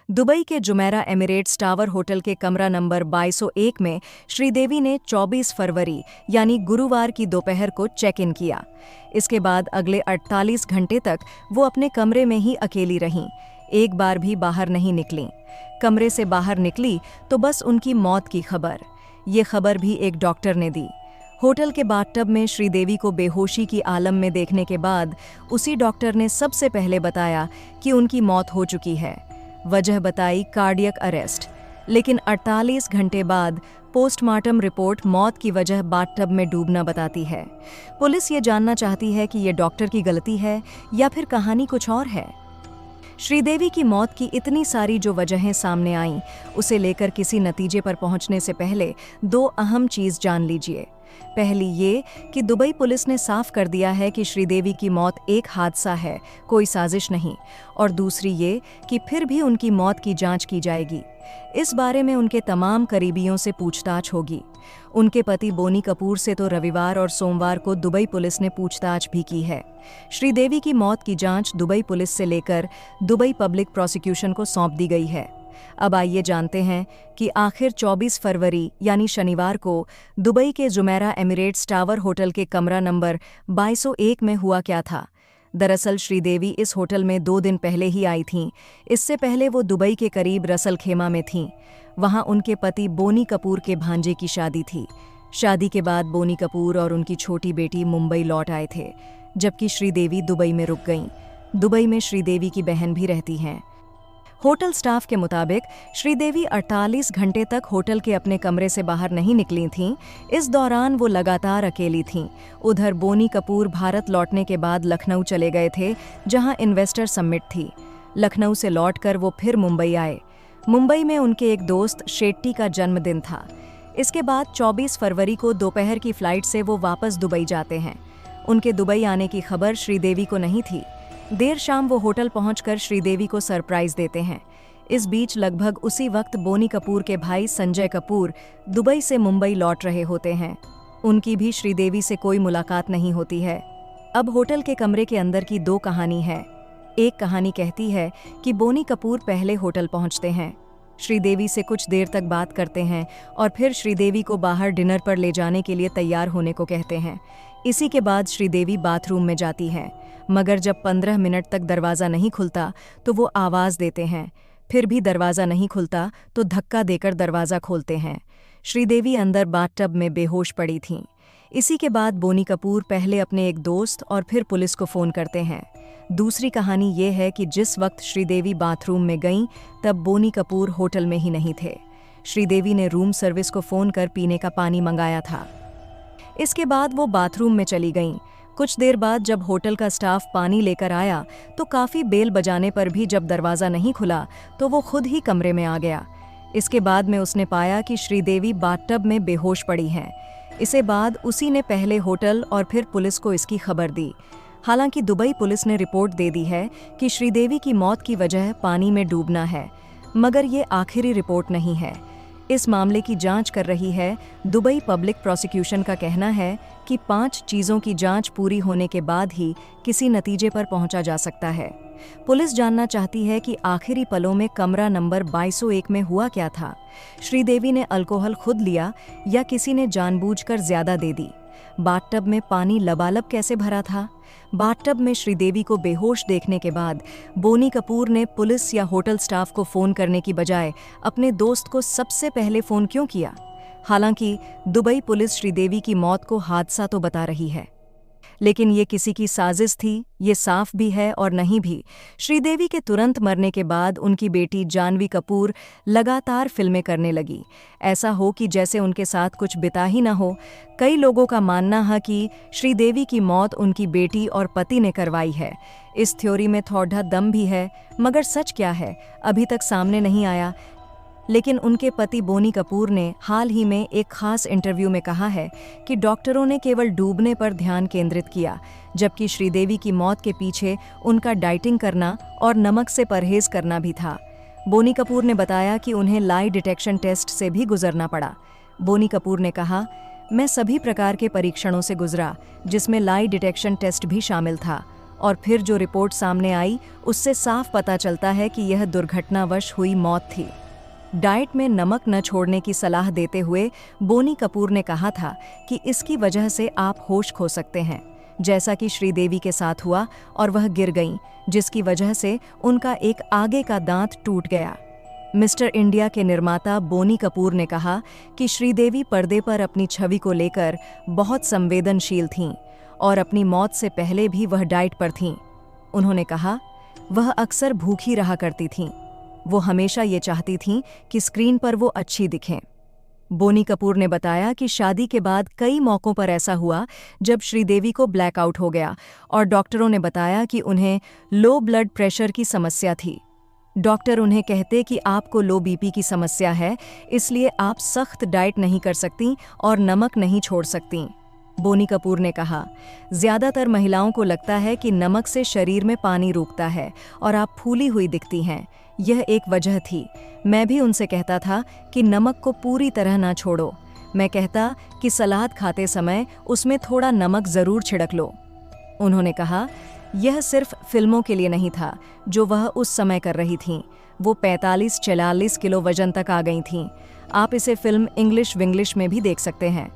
Dubai के Jumeirah Emirates tower hotel के कमरा नंबर 2201 में श्रीदेवी ने 24 फरवरी यानी गुरुवार की दोपहर को चेक इन किया। इसके बाद अगले 48 घंटे तक वो अपने कमरे में ही अकेली रहीं, एक बार भी बाहर नहीं निकलीं। कमरे से बाहर निकली तो बस उनकी मौत की खबर। ये खबर भी एक डॉक्टर ने दी। होटल के बाथटब में श्रीदेवी को बेहोशी की आलम में देखने के बाद उसी डॉक्टर ने सबसे पहले बताया कि उनकी मौत हो चुकी है। वजह बताई कार्डियक अरेस्ट, लेकिन 48 घंटे बाद पोस्टमार्टम रिपोर्ट मौत की वजह बाथटब में डूबना बताती है। पुलिस ये जानना चाहती है कि ये डॉक्टर की गलती है या फिर कहानी कुछ और है। श्रीदेवी की मौत की इतनी सारी जो वजहें सामने आईं, उसे लेकर किसी नतीजे पर पहुंचने से पहले दो अहम चीज़ जान लीजिए। पहली ये कि दुबई पुलिस ने साफ कर दिया है कि श्रीदेवी की मौत एक हादसा है, कोई साजिश नहीं। और दूसरी ये कि फिर भी उनकी मौत की जांच की जाएगी। इस बारे में उनके तमाम करीबियों से पूछताछ होगी। उनके पति बोनी कपूर से तो रविवार और सोमवार को दुबई पुलिस ने पूछताछ भी की है। श्रीदेवी की मौत की जांच दुबई पुलिस से लेकर दुबई पब्लिक प्रोसिक्यूशन को सौंप दी गई है। अब आइए जानते हैं कि आखिर 24 फरवरी यानी शनिवार को दुबई के जुमेरा एमिरेट्स टावर होटल के कमरा नंबर 2201 में हुआ क्या था। दरअसल श्रीदेवी इस होटल में 2 दिन पहले ही आई थीं। इससे पहले वो दुबई के करीब रसल खेमा में थीं। वहां उनके पति बोनी कपूर के भांजे की शादी थी। शादी के बाद बोनी कपूर और उनकी छोटी बेटी मुंबई लौट आए थे, जबकि श्रीदेवी दुबई में रुक गईं। दुबई में श्रीदेवी की बहन भी रहती हैं। होटल स्टाफ के मुताबिक श्रीदेवी 48 घंटे तक होटल के अपने कमरे से बाहर नहीं निकली थीं। इस दौरान वो लगातार अकेली थीं। उधर बोनी कपूर भारत लौटने के बाद लखनऊ चले गए थे, जहां इन्वेस्टर समिट थी। लखनऊ से लौटकर वो फिर मुंबई आए। मुंबई में उनके एक दोस्त शेट्टी का जन्मदिन था। इसके बाद 24 फरवरी को दोपहर की फ्लाइट से वो वापस दुबई जाते हैं। उनके दुबई आने की खबर श्रीदेवी को नहीं थी। देर शाम वो होटल पहुंचकर श्रीदेवी को सरप्राइज देते हैं। इस बीच लगभग उसी वक्त बोनी कपूर के भाई संजय कपूर दुबई से मुंबई लौट रहे होते हैं। उनकी भी श्रीदेवी से कोई मुलाकात नहीं होती है। अब होटल के कमरे के अंदर की दो कहानी है। एक कहानी कहती है कि बोनी कपूर पहले होटल पहुंचते हैं, श्रीदेवी से कुछ देर तक बात करते हैं और फिर श्रीदेवी को बाहर डिनर पर ले जाने के लिए तैयार होने को कहते हैं। इसी के बाद श्रीदेवी बाथरूम में जाती हैं, मगर जब 15 मिनट तक दरवाज़ा नहीं खुलता तो वो आवाज़ देते हैं। फिर भी दरवाज़ा नहीं खुलता तो धक्का देकर दरवाज़ा खोलते हैं। श्रीदेवी अंदर बाथटब में बेहोश पड़ी थीं। इसी के बाद बोनी कपूर पहले अपने एक दोस्त और फिर पुलिस को फ़ोन करते हैं। दूसरी कहानी ये है कि जिस वक्त श्रीदेवी बाथरूम में गईं, तब बोनी कपूर होटल में ही नहीं थे। श्रीदेवी ने रूम सर्विस को फ़ोन कर पीने का पानी मंगाया था। इसके बाद वो बाथरूम में चली गईं। कुछ देर बाद जब होटल का स्टाफ पानी लेकर आया तो काफ़ी बेल बजाने पर भी जब दरवाज़ा नहीं खुला तो वो खुद ही कमरे में आ गया। इसके बाद में उसने पाया कि श्रीदेवी बाथटब में बेहोश पड़ी हैं। इसे बाद उसी ने पहले होटल और फिर पुलिस को इसकी खबर दी। हालांकि दुबई पुलिस ने रिपोर्ट दे दी है कि श्रीदेवी की मौत की वजह पानी में डूबना है, मगर ये आखिरी रिपोर्ट नहीं है। इस मामले की जांच कर रही है दुबई पब्लिक प्रोसिक्यूशन का कहना है कि 5 चीज़ों की जांच पूरी होने के बाद ही किसी नतीजे पर पहुंचा जा सकता है। पुलिस जानना चाहती है कि आखिरी पलों में कमरा नंबर 2201 में हुआ क्या था। श्रीदेवी ने अल्कोहल खुद लिया या किसी ने जानबूझकर ज्यादा दे दी? बाथटब में पानी लबालब कैसे भरा था? बाथटब में श्रीदेवी को बेहोश देखने के बाद बोनी कपूर ने पुलिस या होटल स्टाफ को फ़ोन करने की बजाय अपने दोस्त को सबसे पहले फ़ोन क्यों किया? हालांकि दुबई पुलिस श्रीदेवी की मौत को हादसा तो बता रही है, लेकिन ये किसी की साजिश थी, ये साफ भी है और नहीं भी। श्रीदेवी के तुरंत मरने के बाद उनकी बेटी जानवी कपूर लगातार फिल्में करने लगी। ऐसा हो कि जैसे उनके साथ कुछ बिता ही ना हो। कई लोगों का मानना है कि श्रीदेवी की मौत उनकी बेटी और पति ने करवाई है। इस थ्योरी में थोड़ा दम भी है, मगर सच क्या है अभी तक सामने नहीं आया। लेकिन उनके पति बोनी कपूर ने हाल ही में एक खास इंटरव्यू में कहा है कि डॉक्टरों ने केवल डूबने पर ध्यान केंद्रित किया, जबकि श्रीदेवी की मौत के पीछे उनका डाइटिंग करना और नमक से परहेज करना भी था। बोनी कपूर ने बताया कि उन्हें लाई डिटेक्शन टेस्ट से भी गुजरना पड़ा। बोनी कपूर ने कहा, मैं सभी प्रकार के परीक्षणों से गुजरा, जिसमें लाई डिटेक्शन टेस्ट भी शामिल था। और फिर जो रिपोर्ट सामने आई उससे साफ पता चलता है कि यह दुर्घटनावश हुई मौत थी। डाइट में नमक न छोड़ने की सलाह देते हुए बोनी कपूर ने कहा था कि इसकी वजह से आप होश खो सकते हैं, जैसा कि श्रीदेवी के साथ हुआ और वह गिर गईं, जिसकी वजह से उनका एक आगे का दांत टूट गया। मिस्टर इंडिया के निर्माता बोनी कपूर ने कहा कि श्रीदेवी पर्दे पर अपनी छवि को लेकर बहुत संवेदनशील थीं और अपनी मौत से पहले भी वह डाइट पर थीं। उन्होंने कहा, वह अक्सर भूखी रहा करती थीं। वो हमेशा ये चाहती थीं कि स्क्रीन पर वो अच्छी दिखें। बोनी कपूर ने बताया कि शादी के बाद कई मौक़ों पर ऐसा हुआ जब श्रीदेवी को ब्लैकआउट हो गया और डॉक्टरों ने बताया कि उन्हें लो ब्लड प्रेशर की समस्या थी। डॉक्टर उन्हें कहते कि आपको लो बीपी की समस्या है, इसलिए आप सख्त डाइट नहीं कर सकती और नमक नहीं छोड़ सकती। बोनी कपूर ने कहा, ज़्यादातर महिलाओं को लगता है कि नमक से शरीर में पानी रुकता है और आप फूली हुई दिखती हैं। यह एक वजह थी। मैं भी उनसे कहता था कि नमक को पूरी तरह ना छोड़ो। मैं कहता कि सलाद खाते समय उसमें थोड़ा नमक ज़रूर छिड़क लो। उन्होंने कहा, यह सिर्फ फिल्मों के लिए नहीं था जो वह उस समय कर रही थीं। वो 45-44 किलो वजन तक आ गई थीं। आप इसे फिल्म इंग्लिश विंग्लिश में भी देख सकते हैं।